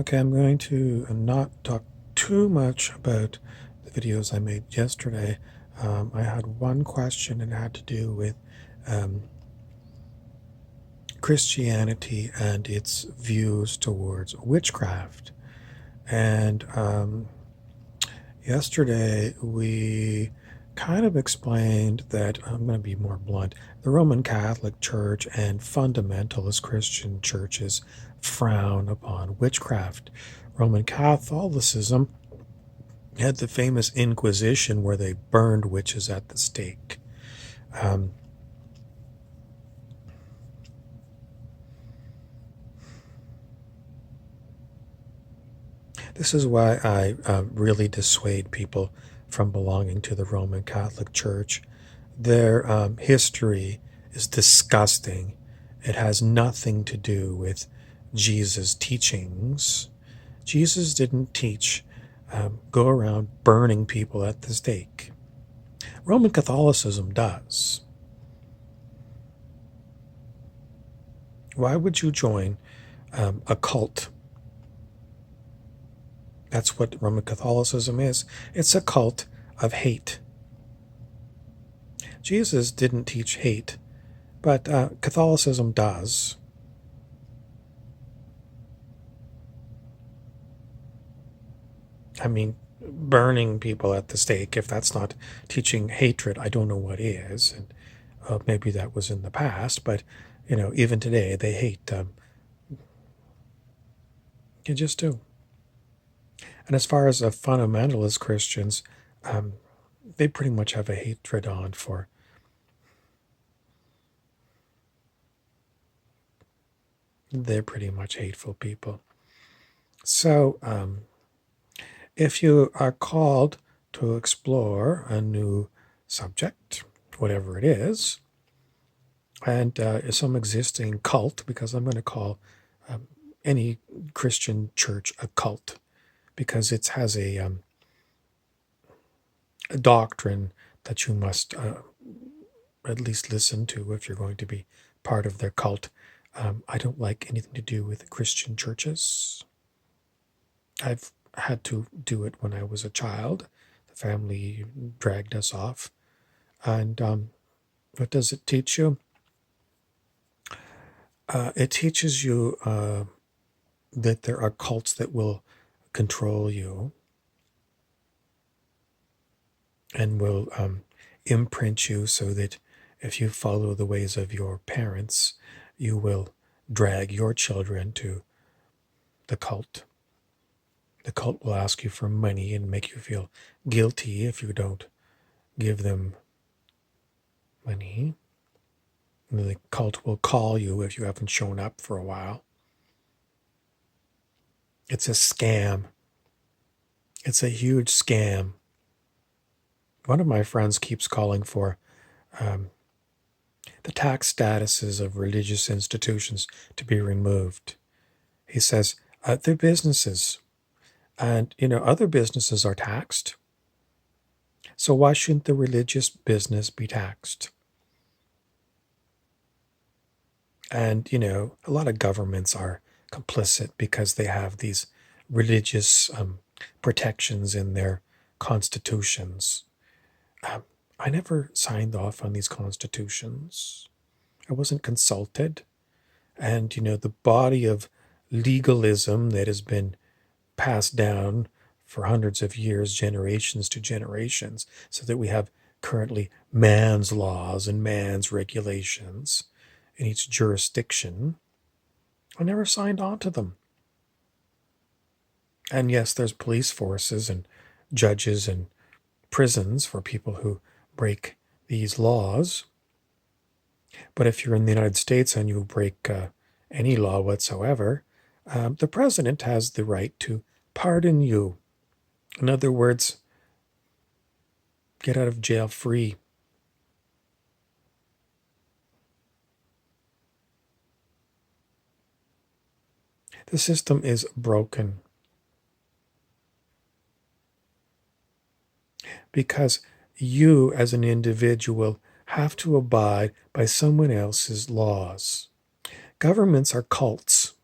Okay, I'm going to not talk too much about the videos I made yesterday. I had one question and it had to do with um, Christianity and its views towards witchcraft. And yesterday we kind of explained that, I'm going to be more blunt, the Roman Catholic Church and fundamentalist Christian churches frown upon witchcraft. Roman Catholicism had the famous Inquisition where they burned witches at the stake. Um, this is why I really dissuade people from belonging to the Roman Catholic Church. Their history is disgusting. It has nothing to do with Jesus' teachings. Jesus didn't teach go around burning people at the stake. Roman Catholicism does. Why would you join a cult? That's what Roman Catholicism is. It's a cult of hate. Jesus didn't teach hate, but Catholicism does. I mean, burning people at the stake, if that's not teaching hatred, I don't know what is. And maybe that was in the past, but, even today they hate. You just do. And as far as fundamentalist Christians, they pretty much have a hatred on for. They're pretty much hateful people. So, if you are called to explore a new subject, whatever it is, and some existing cult, because I'm going to call any Christian church a cult, because it has a doctrine that you must at least listen to if you're going to be part of their cult. I don't like anything to do with Christian churches. I've had to do it when I was a child. The family dragged us off. And what does it teach you? It teaches you that there are cults that will control you and will imprint you so that if you follow the ways of your parents, you will drag your children to the cult. The cult will ask you for money and make you feel guilty if you don't give them money. And the cult will call you if you haven't shown up for a while. It's a scam. It's a huge scam. One of my friends keeps calling for the tax statuses of religious institutions to be removed. He says they're businesses, and other businesses are taxed. So why shouldn't the religious business be taxed? And a lot of governments are complicit because they have these religious protections in their constitutions. I never signed off on these constitutions. I wasn't consulted. And, the body of legalism that has been passed down for hundreds of years, generations to generations, so that we have currently man's laws and man's regulations in each jurisdiction. I never signed on to them. And yes, there's police forces and judges and prisons for people who break these laws. But if you're in the United States and you break any law whatsoever, the president has the right to pardon you. In other words, get out of jail free. The system is broken because you, as an individual, have to abide by someone else's laws. Governments are cults.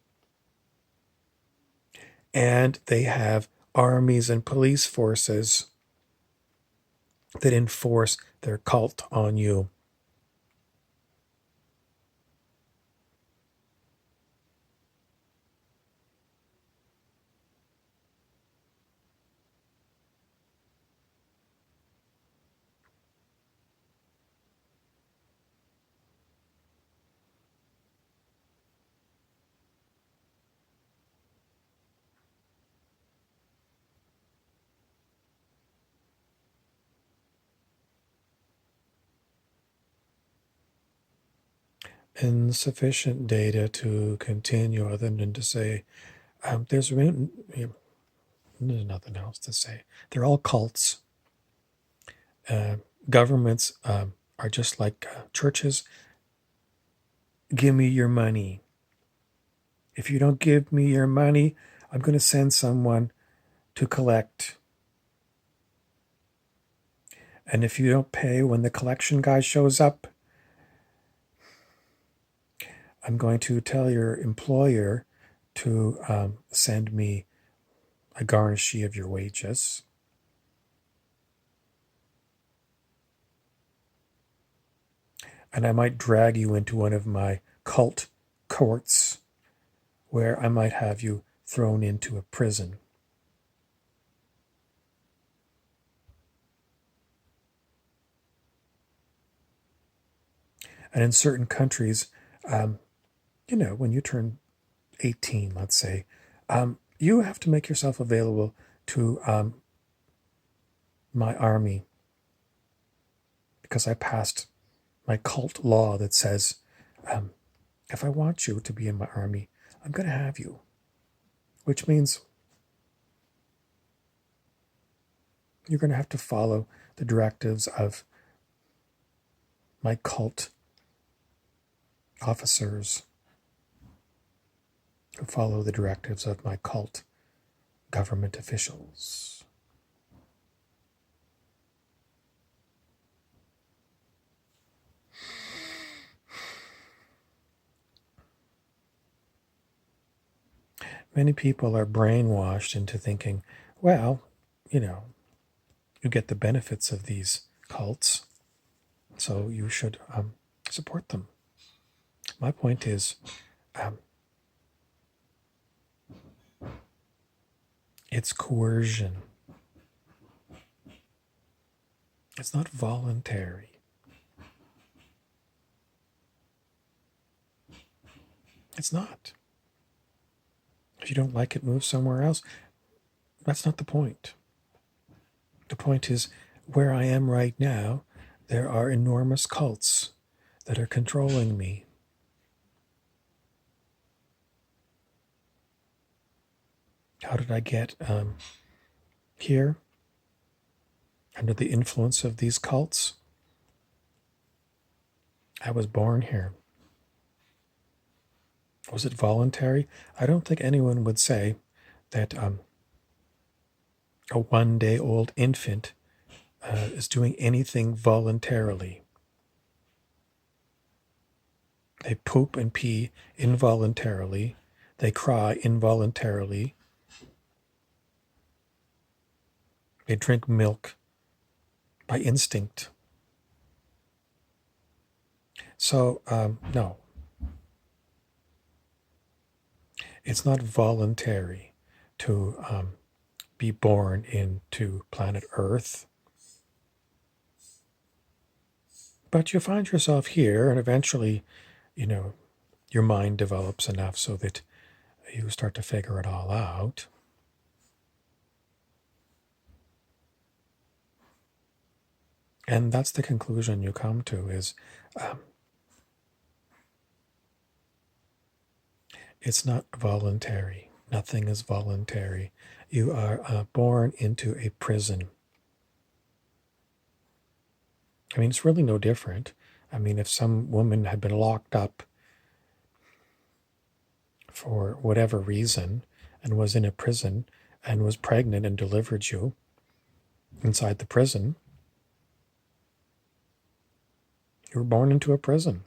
and they have armies and police forces that enforce their cult on you. Insufficient data to continue other than to say there's nothing else to say. They're all cults. Governments are just like churches. Give me your money. If you don't give me your money, I'm going to send someone to collect. And if you don't pay when the collection guy shows up, I'm going to tell your employer to send me a garnishee of your wages. And I might drag you into one of my cult courts where I might have you thrown into a prison. And in certain countries, when you turn 18, let's say, you have to make yourself available to my army because I passed my cult law that says if I want you to be in my army, I'm going to have you. Which means you're going to have to follow the directives of my cult officers who follow the directives of my cult government officials. Many people are brainwashed into thinking, well, you get the benefits of these cults, so you should support them. My point is, it's coercion. It's not voluntary. It's not. If you don't like it, move somewhere else. That's not the point. The point is, where I am right now, there are enormous cults that are controlling me. How did I get here? Under the influence of these cults? I was born here. Was it voluntary? I don't think anyone would say that a 1-day-old infant is doing anything voluntarily. They poop and pee involuntarily. They cry involuntarily. They drink milk by instinct. So, no. It's not voluntary to be born into planet Earth. But you find yourself here, and eventually, your mind develops enough so that you start to figure it all out. And that's the conclusion you come to is it's not voluntary. Nothing is voluntary. You are born into a prison. I mean, it's really no different. I mean, if some woman had been locked up for whatever reason and was in a prison and was pregnant and delivered you inside the prison, you were born into a prison.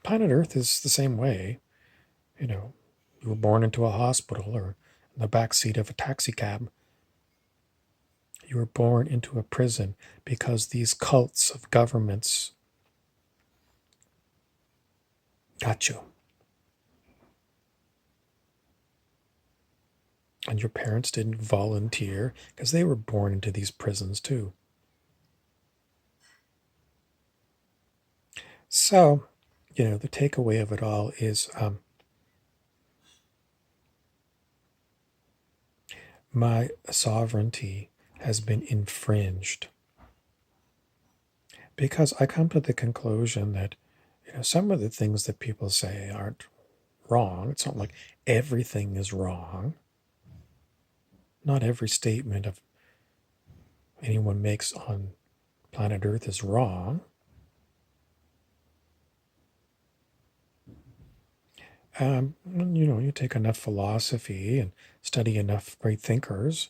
Planet Earth is the same way. You were born into a hospital or in the back seat of a taxi cab. You were born into a prison because these cults of governments got you. And your parents didn't volunteer because they were born into these prisons too. So, the takeaway of it all is my sovereignty has been infringed because I come to the conclusion that some of the things that people say aren't wrong. It's not like everything is wrong. Not every statement of anyone makes on planet Earth is wrong. You take enough philosophy and study enough great thinkers,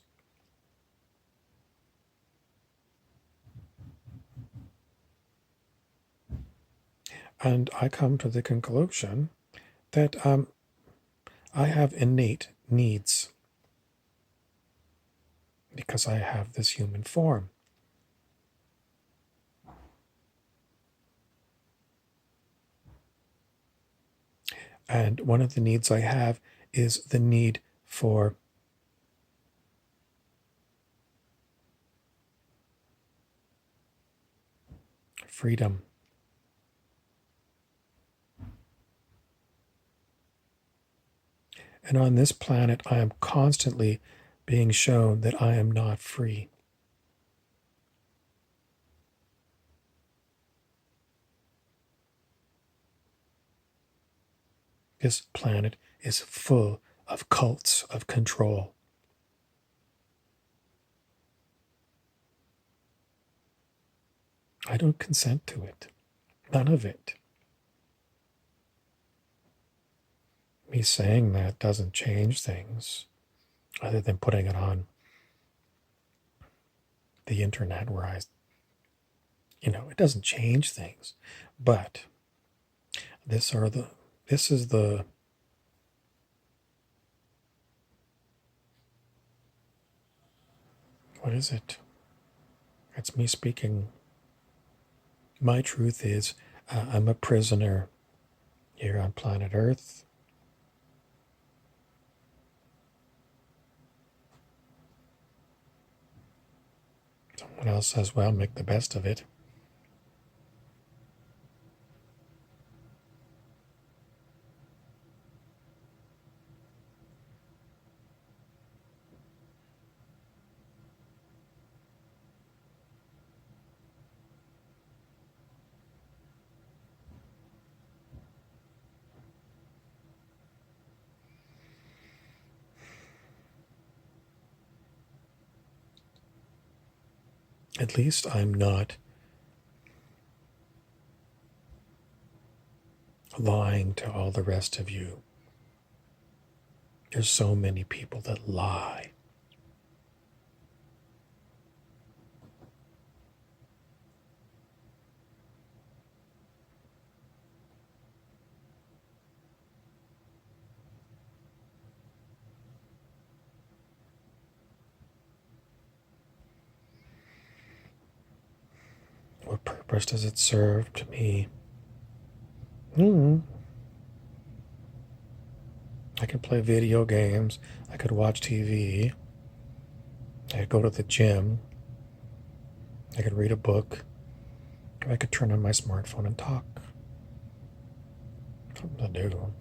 and I come to the conclusion that I have innate needs because I have this human form. And one of the needs I have is the need for freedom. And on this planet, I am constantly being shown that I am not free. This planet is full of cults of control. I don't consent to it. None of it. Me saying that doesn't change things, other than putting it on the internet where it doesn't change things. But this is the what is it? It's me speaking. My truth is I'm a prisoner here on planet Earth. Someone else says, well, make the best of it. At least I'm not lying to all the rest of you. There's so many people that lie. What purpose does it serve to me? I could play video games. I could watch TV. I could go to the gym. I could read a book. I could turn on my smartphone and talk. Something to do.